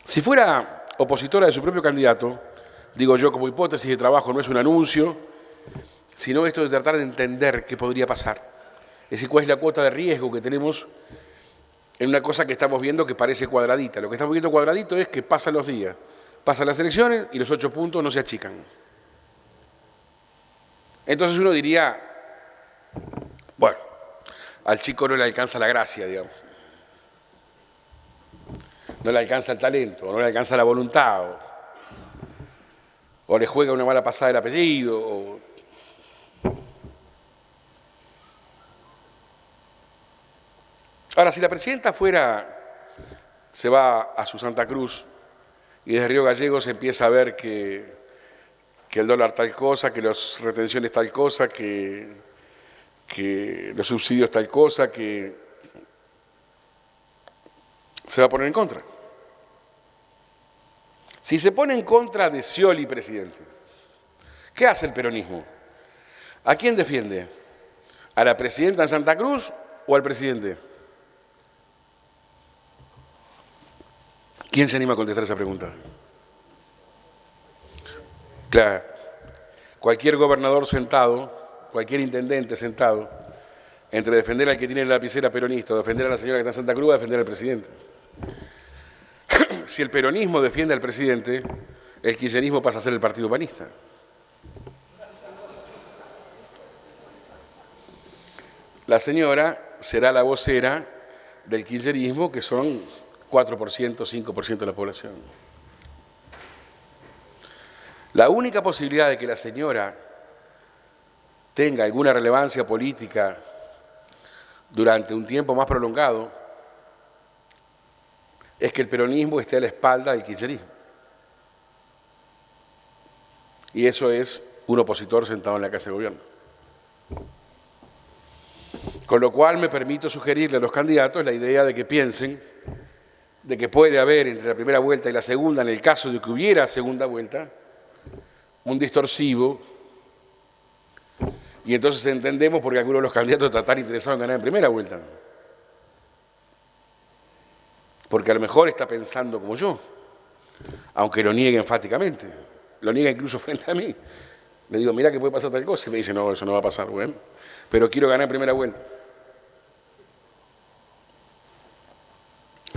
Si fuera opositora de su propio candidato, digo yo como hipótesis de trabajo, no es un anuncio, sino esto de tratar de entender qué podría pasar. Es decir, cuál es la cuota de riesgo que tenemos en una cosa que estamos viendo que parece cuadradita. Lo que estamos viendo cuadradito es que pasan los días, pasan las elecciones y los 8 puntos no se achican. Entonces uno diría, bueno, al chico no le alcanza la gracia, digamos. No le alcanza el talento, o no le alcanza la voluntad, o le juega una mala pasada el apellido, Ahora, si la presidenta se va a su Santa Cruz y desde Río Gallegos empieza a ver que el dólar tal cosa, que las retenciones tal cosa, que los subsidios tal cosa, que se va a poner en contra. Si se pone en contra de Scioli, presidente, ¿qué hace el peronismo? ¿A quién defiende? ¿A la presidenta en Santa Cruz o al presidente? ¿Quién se anima a contestar esa pregunta? Claro, cualquier gobernador sentado, cualquier intendente sentado, entre defender al que tiene la lapicera peronista o defender a la señora que está en Santa Cruz, va a defender al presidente. Si el peronismo defiende al presidente, el kirchnerismo pasa a ser el Partido Humanista. La señora será la vocera del kirchnerismo, que son 4%, 5% de la población. La única posibilidad de que la señora tenga alguna relevancia política durante un tiempo más prolongado es que el peronismo esté a la espalda del kirchnerismo. Y eso es un opositor sentado en la Casa de Gobierno. Con lo cual me permito sugerirle a los candidatos la idea de que piensen de que puede haber entre la primera vuelta y la segunda, en el caso de que hubiera segunda vuelta, un distorsivo, y entonces entendemos por qué algunos de los candidatos están tan interesados en ganar en primera vuelta. Porque a lo mejor está pensando como yo, aunque lo niegue enfáticamente, lo niega incluso frente a mí. Le digo, mira que puede pasar tal cosa, y me dice, no, eso no va a pasar, bueno, pero quiero ganar en primera vuelta.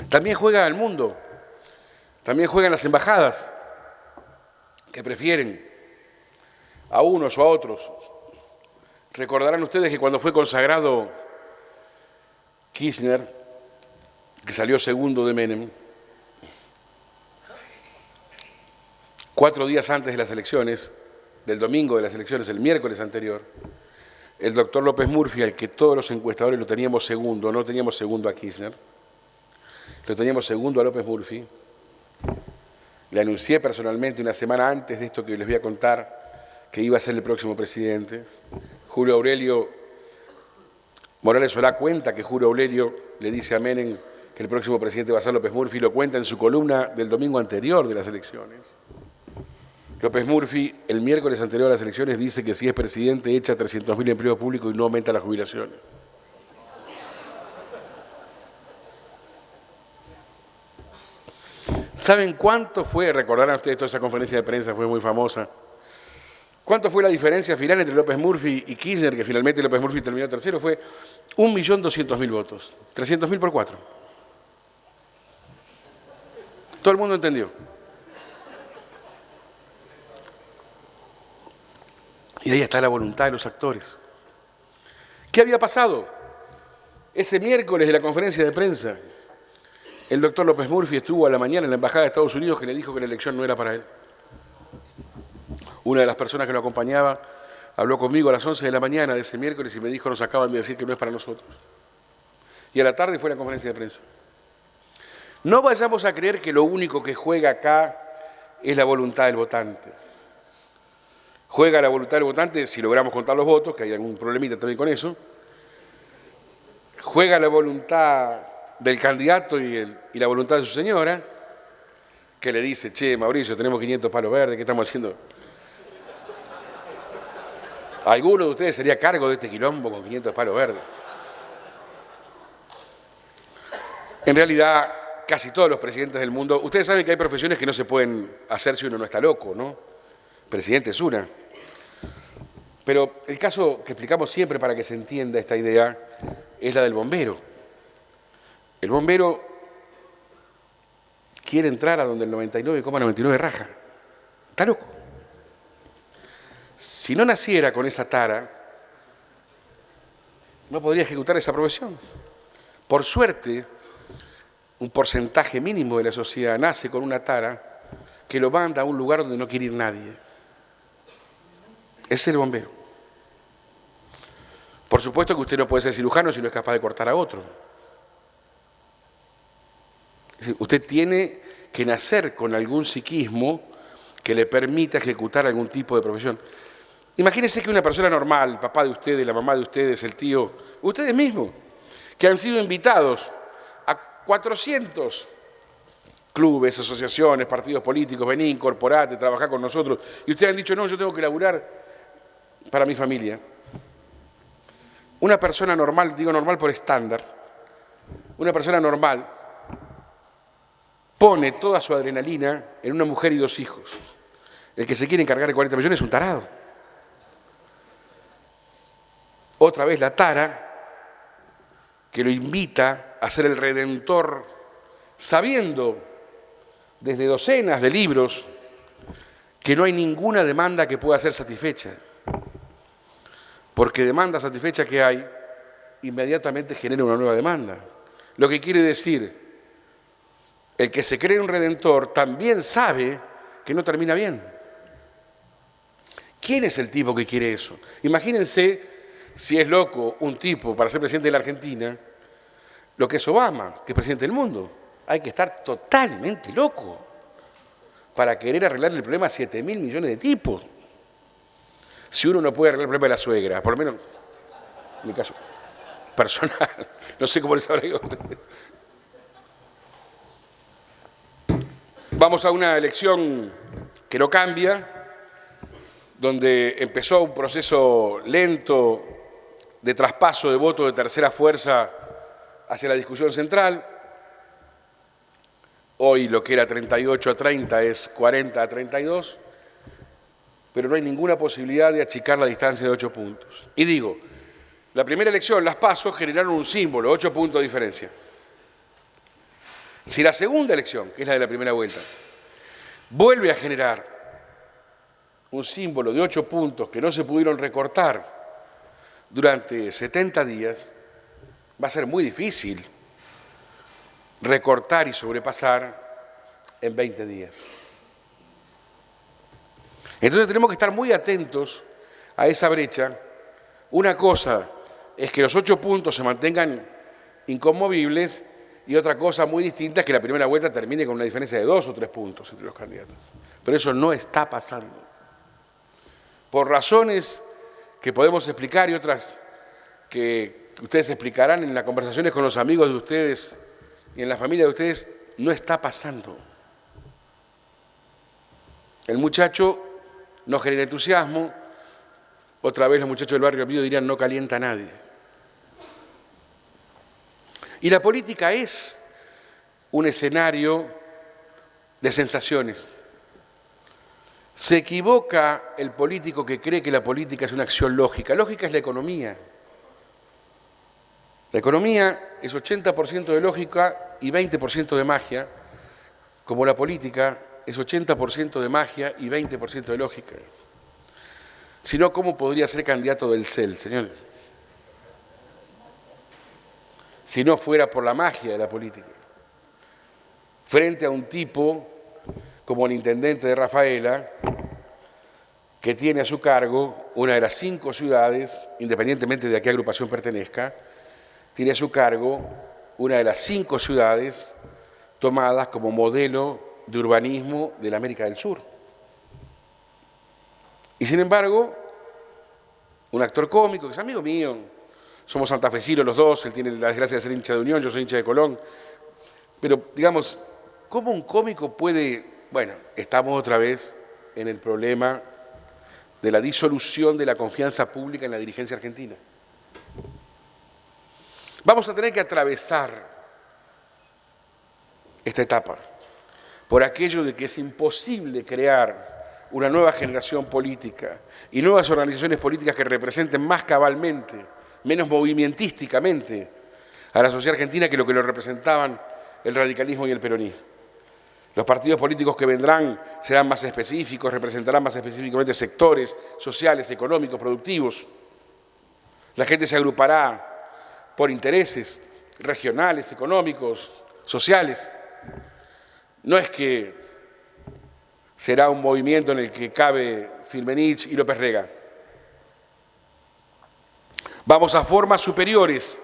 También juega el mundo, también juegan las embajadas, que prefieren a unos o a otros. Recordarán ustedes que cuando fue consagrado Kirchner, que salió segundo de Menem, 4 días antes de las elecciones, del domingo de las elecciones, el miércoles anterior, el doctor López Murphy, al que todos los encuestadores lo teníamos segundo, no teníamos segundo a Kirchner, lo teníamos segundo a López Murphy, le anuncié personalmente una semana antes de esto que les voy a contar que iba a ser el próximo presidente. Julio Aurelio Morales Solá cuenta que Julio Aurelio le dice a Menem que el próximo presidente va a ser López Murphy, lo cuenta en su columna del domingo anterior de las elecciones. López Murphy, el miércoles anterior a las elecciones, dice que si es presidente echa 300.000 empleos públicos y no aumenta las jubilaciones. ¿Saben cuánto fue? Recordarán ustedes toda esa conferencia de prensa, fue muy famosa. ¿Cuánto fue la diferencia final entre López Murphy y Kirchner, que finalmente López Murphy terminó tercero? Fue 1.200.000 votos, 300.000 por 4. Todo el mundo entendió. Y ahí está la voluntad de los actores. ¿Qué había pasado? Ese miércoles de la conferencia de prensa, el doctor López Murphy estuvo a la mañana en la Embajada de Estados Unidos, que le dijo que la elección no era para él. Una de las personas que lo acompañaba habló conmigo a las 11 de la mañana de ese miércoles y me dijo, nos acaban de decir que no es para nosotros. Y a la tarde fue la conferencia de prensa. No vayamos a creer que lo único que juega acá es la voluntad del votante. Juega la voluntad del votante si logramos contar los votos, que hay algún problemita también con eso. Juega la voluntad del candidato y la voluntad de su señora, que le dice, che, Mauricio, tenemos 500 palos verdes, ¿qué estamos haciendo? ¿Alguno de ustedes sería cargo de este quilombo con 500 palos verdes? En realidad, casi todos los presidentes del mundo, ustedes saben que hay profesiones que no se pueden hacer si uno no está loco, ¿no? Presidente es una. Pero el caso que explicamos siempre para que se entienda esta idea es la del bombero. El bombero quiere entrar a donde el 99,99 raja. Está loco. Si no naciera con esa tara, no podría ejecutar esa profesión. Por suerte, un porcentaje mínimo de la sociedad nace con una tara que lo manda a un lugar donde no quiere ir nadie. Es el bombero. Por supuesto que usted no puede ser cirujano si no es capaz de cortar a otro. Usted tiene que nacer con algún psiquismo que le permita ejecutar algún tipo de profesión. Imagínense que una persona normal, el papá de ustedes, la mamá de ustedes, el tío, ustedes mismos, que han sido invitados a 400 clubes, asociaciones, partidos políticos, vení, incorporate, trabajá con nosotros, y ustedes han dicho, no, yo tengo que laburar para mi familia. Una persona normal, digo normal por estándar, una persona normal pone toda su adrenalina en una mujer y 2 hijos. El que se quiere encargar de 40 millones es un tarado. Otra vez la tara que lo invita a ser el redentor, sabiendo desde docenas de libros que no hay ninguna demanda que pueda ser satisfecha, porque demanda satisfecha que hay, inmediatamente genera una nueva demanda. Lo que quiere decir, el que se cree un redentor también sabe que no termina bien. ¿Quién es el tipo que quiere eso? Imagínense si es loco un tipo para ser presidente de la Argentina, lo que es Obama, que es presidente del mundo. Hay que estar totalmente loco para querer arreglar el problema a 7.000 millones de tipos. Si uno no puede arreglar el problema de la suegra, por lo menos en mi caso personal, no sé cómo les habrá ido a ustedes. Vamos a una elección que no cambia, donde empezó un proceso lento de traspaso de votos de tercera fuerza hacia la discusión central. Hoy lo que era 38-30 es 40-32, pero no hay ninguna posibilidad de achicar la distancia de 8 puntos. Y digo, la primera elección, las PASO, generaron un símbolo, 8 puntos de diferencia. Si la segunda elección, que es la de la primera vuelta, vuelve a generar un símbolo de 8 puntos que no se pudieron recortar durante 70 días, va a ser muy difícil recortar y sobrepasar en 20 días. Entonces tenemos que estar muy atentos a esa brecha. Una cosa es que los 8 puntos se mantengan inconmovibles y otra cosa muy distinta es que la primera vuelta termine con una diferencia de 2 o 3 puntos entre los candidatos. Pero eso no está pasando. Por razones que podemos explicar y otras que ustedes explicarán en las conversaciones con los amigos de ustedes y en la familia de ustedes, no está pasando. El muchacho no genera entusiasmo, otra vez los muchachos del barrio Pío dirían no calienta a nadie. Y la política es un escenario de sensaciones. Se equivoca el político que cree que la política es una acción lógica. Lógica es la economía. La economía es 80% de lógica y 20% de magia, como la política es 80% de magia y 20% de lógica. Si no, ¿cómo podría ser candidato del CEL, señores? Si no fuera por la magia de la política. Frente a un tipo como el intendente de Rafaela, que tiene a su cargo una de las 5 ciudades, independientemente de a qué agrupación pertenezca, tiene a su cargo una de las 5 ciudades tomadas como modelo de urbanismo de la América del Sur. Y sin embargo, un actor cómico, que es amigo mío, somos santafesinos los dos, él tiene la desgracia de ser hincha de Unión, yo soy hincha de Colón, pero digamos, ¿cómo un cómico puede...? Bueno, estamos otra vez en el problema de la disolución de la confianza pública en la dirigencia argentina. Vamos a tener que atravesar esta etapa por aquello de que es imposible crear una nueva generación política y nuevas organizaciones políticas que representen más cabalmente, menos movimentísticamente a la sociedad argentina que lo representaban el radicalismo y el peronismo. Los partidos políticos que vendrán serán más específicos, representarán más específicamente sectores sociales, económicos, productivos. La gente se agrupará por intereses regionales, económicos, sociales. No es que será un movimiento en el que cabe Firmenich y López Rega. Vamos a formas superiores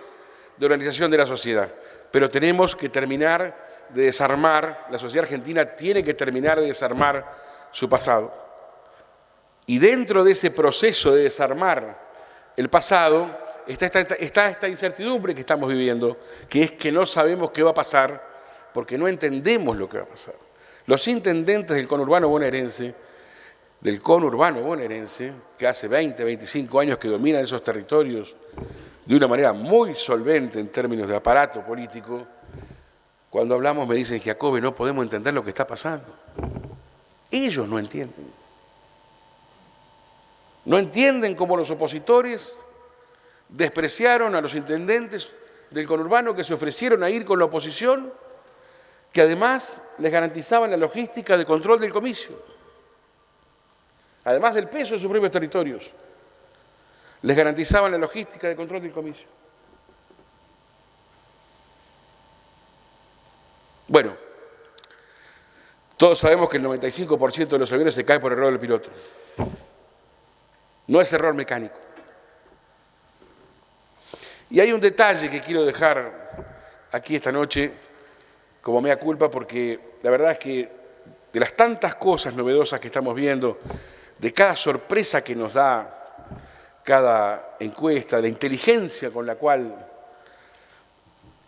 de organización de la sociedad, pero tenemos que terminar de desarmar, la sociedad argentina tiene que terminar de desarmar su pasado. Y dentro de ese proceso de desarmar el pasado está esta incertidumbre que estamos viviendo, que es que no sabemos qué va a pasar porque no entendemos lo que va a pasar. Los intendentes del conurbano bonaerense, que hace 20, 25 años que dominan esos territorios de una manera muy solvente en términos de aparato político, cuando hablamos me dicen, Giacobbe, no podemos entender lo que está pasando. Ellos no entienden. No entienden cómo los opositores despreciaron a los intendentes del conurbano que se ofrecieron a ir con la oposición, que además les garantizaban la logística de control del comicio. además del peso de sus propios territorios, les garantizaban la logística de control del comicio. Bueno, todos sabemos que el 95% de los aviones se cae por error del piloto. No es error mecánico. Y hay un detalle que quiero dejar aquí esta noche como mea culpa, porque la verdad es que de las tantas cosas novedosas que estamos viendo, de cada sorpresa que nos da cada encuesta, de la inteligencia con la cual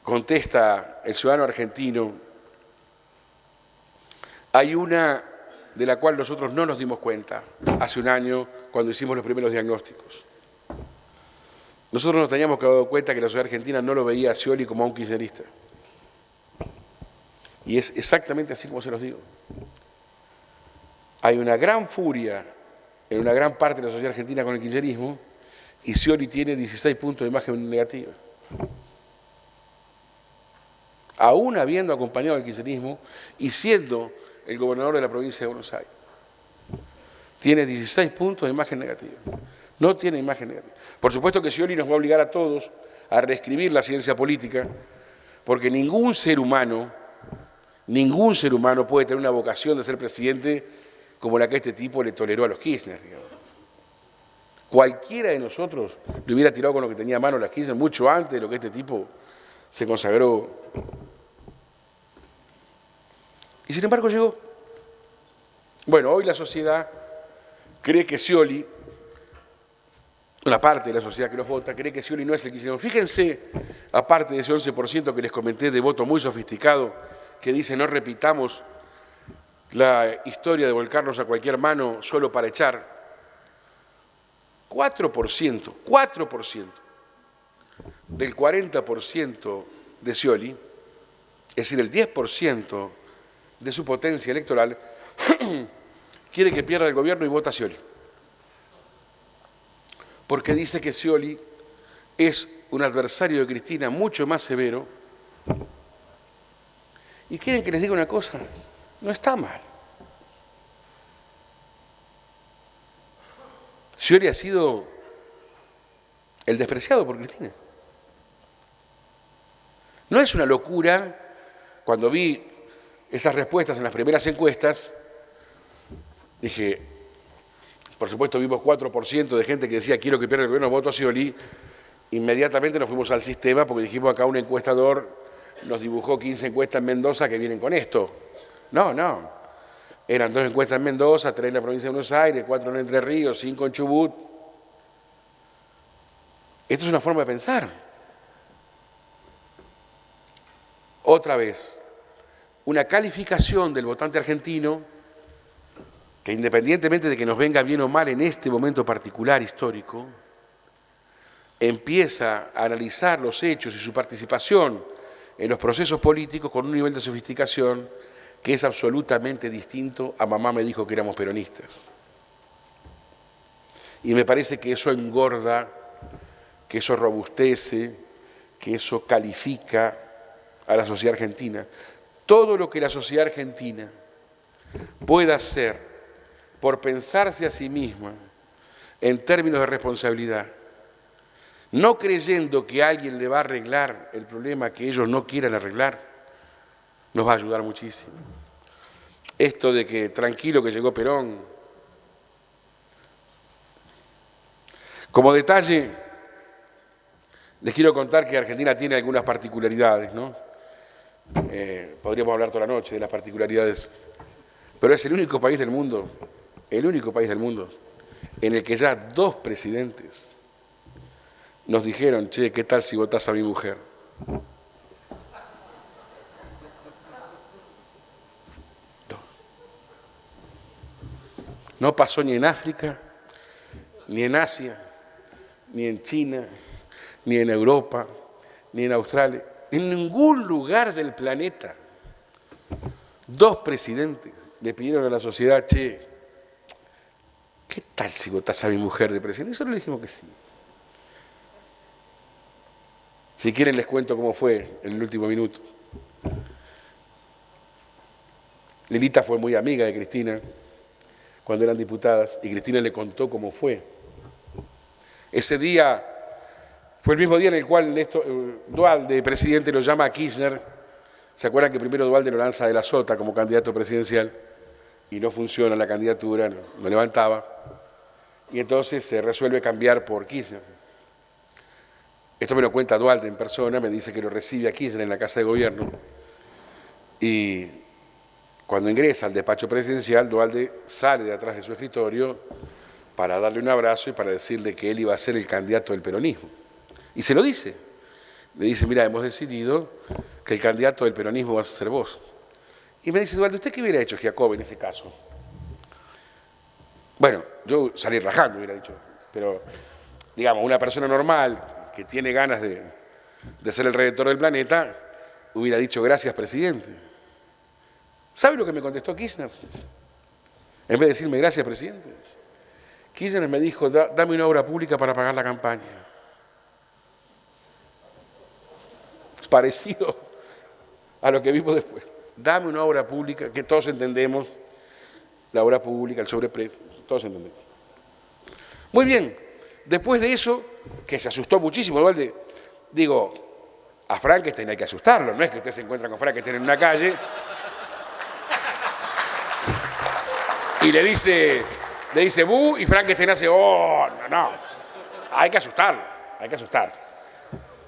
contesta el ciudadano argentino, hay una de la cual nosotros no nos dimos cuenta hace un año cuando hicimos los primeros diagnósticos. Nosotros nos teníamos que dar cuenta que la sociedad argentina no lo veía a Scioli como a un kirchnerista. Y es exactamente así como se los digo. Hay una gran furia en una gran parte de la sociedad argentina con el kirchnerismo y Scioli tiene 16 puntos de imagen negativa. Aún habiendo acompañado al kirchnerismo y siendo el gobernador de la provincia de Buenos Aires. Tiene 16 puntos de imagen negativa. No tiene imagen negativa. Por supuesto que Scioli nos va a obligar a todos a reescribir la ciencia política, porque ningún ser humano puede tener una vocación de ser presidente como la que este tipo le toleró a los Kirchner, digamos. Cualquiera de nosotros le hubiera tirado con lo que tenía a mano las Kirchner mucho antes de lo que este tipo se consagró. Y sin embargo llegó. Bueno, hoy la sociedad cree que Scioli, una parte de la sociedad que los vota, cree que Scioli no es el kirchnerismo. Fíjense, aparte de ese 11% que les comenté de voto muy sofisticado, que dice no repitamos la historia de volcarnos a cualquier mano solo para echar, 4% del 40% de Scioli, es decir, el 10% de su potencia electoral, quiere que pierda el gobierno y vota a Scioli. Porque dice que Scioli es un adversario de Cristina mucho más severo. Y quieren que les diga una cosa, no está mal. Scioli ha sido el despreciado por Cristina. No es una locura. Cuando vi esas respuestas en las primeras encuestas, dije, por supuesto vimos 4% de gente que decía quiero que pierda el gobierno, voto a Scioli. Inmediatamente nos fuimos al sistema porque dijimos acá un encuestador nos dibujó 15 encuestas en Mendoza que vienen con esto. No. Eran 2 encuestas en Mendoza, 3 en la provincia de Buenos Aires, 4 en Entre Ríos, 5 en Chubut. Esto es una forma de pensar. Otra vez, una calificación del votante argentino que independientemente de que nos venga bien o mal en este momento particular histórico, empieza a analizar los hechos y su participación en los procesos políticos con un nivel de sofisticación que es absolutamente distinto a mamá me dijo que éramos peronistas. Y me parece que eso engorda, que eso robustece, que eso califica a la sociedad argentina. Todo lo que la sociedad argentina pueda hacer por pensarse a sí misma en términos de responsabilidad, no creyendo que alguien le va a arreglar el problema que ellos no quieran arreglar, nos va a ayudar muchísimo. Esto de que tranquilo que llegó Perón. Como detalle, les quiero contar que Argentina tiene algunas particularidades, ¿no? Podríamos hablar toda la noche de las particularidades, pero es el único país del mundo en el que ya 2 presidentes nos dijeron, che, ¿qué tal si votás a mi mujer? No pasó ni en África, ni en Asia, ni en China, ni en Europa, ni en Australia, en ningún lugar del planeta. 2 presidentes le pidieron a la sociedad, che, ¿qué tal si votás a mi mujer de presidente? Eso le dijimos que sí. Si quieren les cuento cómo fue en el último minuto. Lilita fue muy amiga de Cristina. cuando eran diputadas, y Cristina le contó cómo fue. Ese día fue el mismo día en el cual Duhalde, presidente, lo llama a Kirchner. ¿Se acuerdan que primero Duhalde lo lanza de la sota como candidato presidencial y no funciona la candidatura, no levantaba? Y entonces se resuelve cambiar por Kirchner. Esto me lo cuenta Duhalde en persona, me dice que lo recibe a Kirchner en la Casa de Gobierno. Y cuando ingresa al despacho presidencial, Duhalde sale de atrás de su escritorio para darle un abrazo y para decirle que él iba a ser el candidato del peronismo. Y se lo dice. Le dice, mira, hemos decidido que el candidato del peronismo vas a ser vos. Y me dice, Duhalde, ¿usted qué hubiera hecho Giacobbe en ese caso? Bueno, yo salí rajando, hubiera dicho. Pero, digamos, una persona normal que tiene ganas de ser el redentor del planeta, hubiera dicho, gracias, presidente. ¿Sabe lo que me contestó Kirchner? En vez de decirme, gracias, presidente, Kirchner me dijo, dame una obra pública para pagar la campaña. Parecido a lo que vimos después. Dame una obra pública, que todos entendemos, la obra pública, el sobreprecio, todos entendemos. Muy bien, después de eso, que se asustó muchísimo, Duhalde, digo, a Frankenstein hay que asustarlo, no es que usted se encuentra con Frankenstein en una calle y le dice "bu" y Frankenstein hace "oh", no, hay que asustarlo, hay que asustarlo.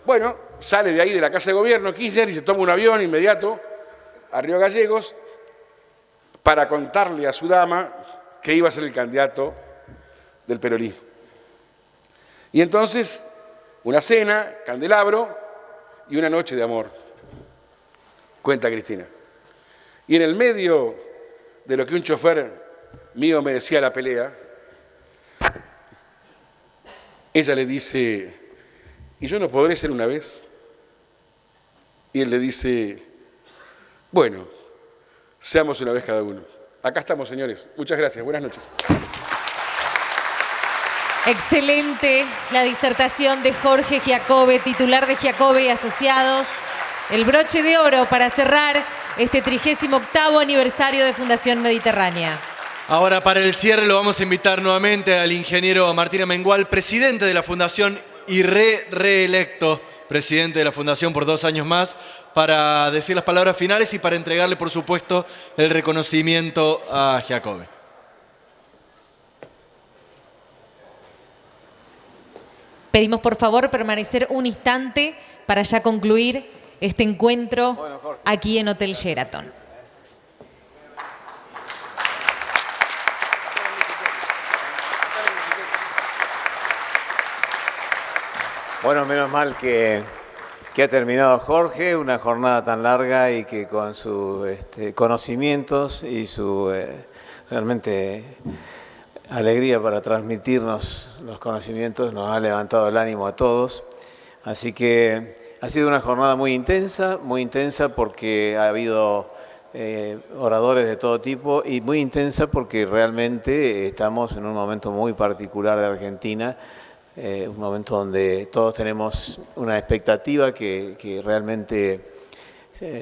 Bueno, sale de ahí de la Casa de Gobierno Kirchner y se toma un avión inmediato a Río Gallegos para contarle a su dama que iba a ser el candidato del peronismo. Y entonces, una cena, candelabro y una noche de amor, cuenta Cristina. Y en el medio de lo que un chofer mío me decía la pelea, ella le dice, ¿y yo no podré ser una vez? Y él le dice, bueno, seamos una vez cada uno. Acá estamos, señores. Muchas gracias. Buenas noches. Excelente la disertación de Jorge Giacobbe, titular de Giacobbe y Asociados. El broche de oro para cerrar este 38º aniversario de Fundación Mediterránea. Ahora, para el cierre, lo vamos a invitar nuevamente al ingeniero Martín Amengual, presidente de la Fundación y reelecto presidente de la Fundación por 2 años más, para decir las palabras finales y para entregarle, por supuesto, el reconocimiento a Giacobbe. Pedimos, por favor, permanecer un instante para ya concluir este encuentro aquí en Hotel Sheraton. Bueno, menos mal que ha terminado Jorge, una jornada tan larga y que con sus conocimientos y su realmente alegría para transmitirnos los conocimientos nos ha levantado el ánimo a todos. Así que ha sido una jornada muy intensa porque ha habido oradores de todo tipo y muy intensa porque realmente estamos en un momento muy particular de Argentina, un momento donde todos tenemos una expectativa que realmente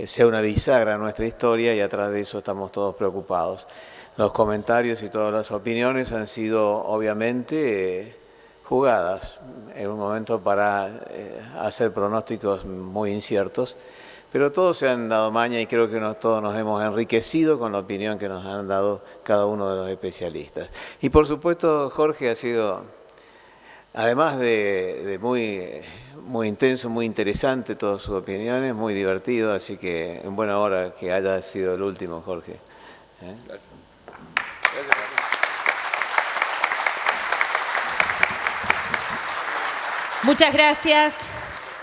sea una bisagra en nuestra historia y atrás de eso estamos todos preocupados. Los comentarios y todas las opiniones han sido obviamente jugadas en un momento para hacer pronósticos muy inciertos, pero todos se han dado maña y creo que todos nos hemos enriquecido con la opinión que nos han dado cada uno de los especialistas. Y por supuesto Jorge ha sido, además de muy intenso, muy interesante todas sus opiniones, muy divertido, así que en buena hora que haya sido el último, Jorge. Gracias. Muchas gracias,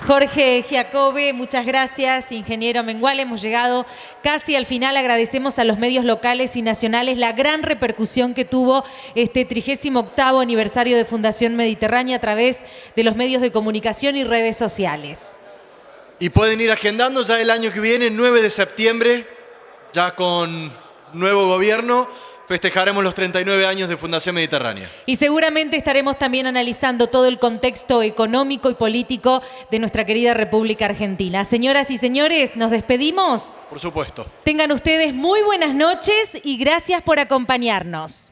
Jorge Giacobbe, muchas gracias, ingeniero Amengual. Hemos llegado casi al final. Agradecemos a los medios locales y nacionales la gran repercusión que tuvo este 38º aniversario de Fundación Mediterránea a través de los medios de comunicación y redes sociales. Y pueden ir agendando ya el año que viene, 9 de septiembre, ya con nuevo gobierno. Festejaremos los 39 años de Fundación Mediterránea. Y seguramente estaremos también analizando todo el contexto económico y político de nuestra querida República Argentina. Señoras y señores, ¿nos despedimos? Por supuesto. Tengan ustedes muy buenas noches y gracias por acompañarnos.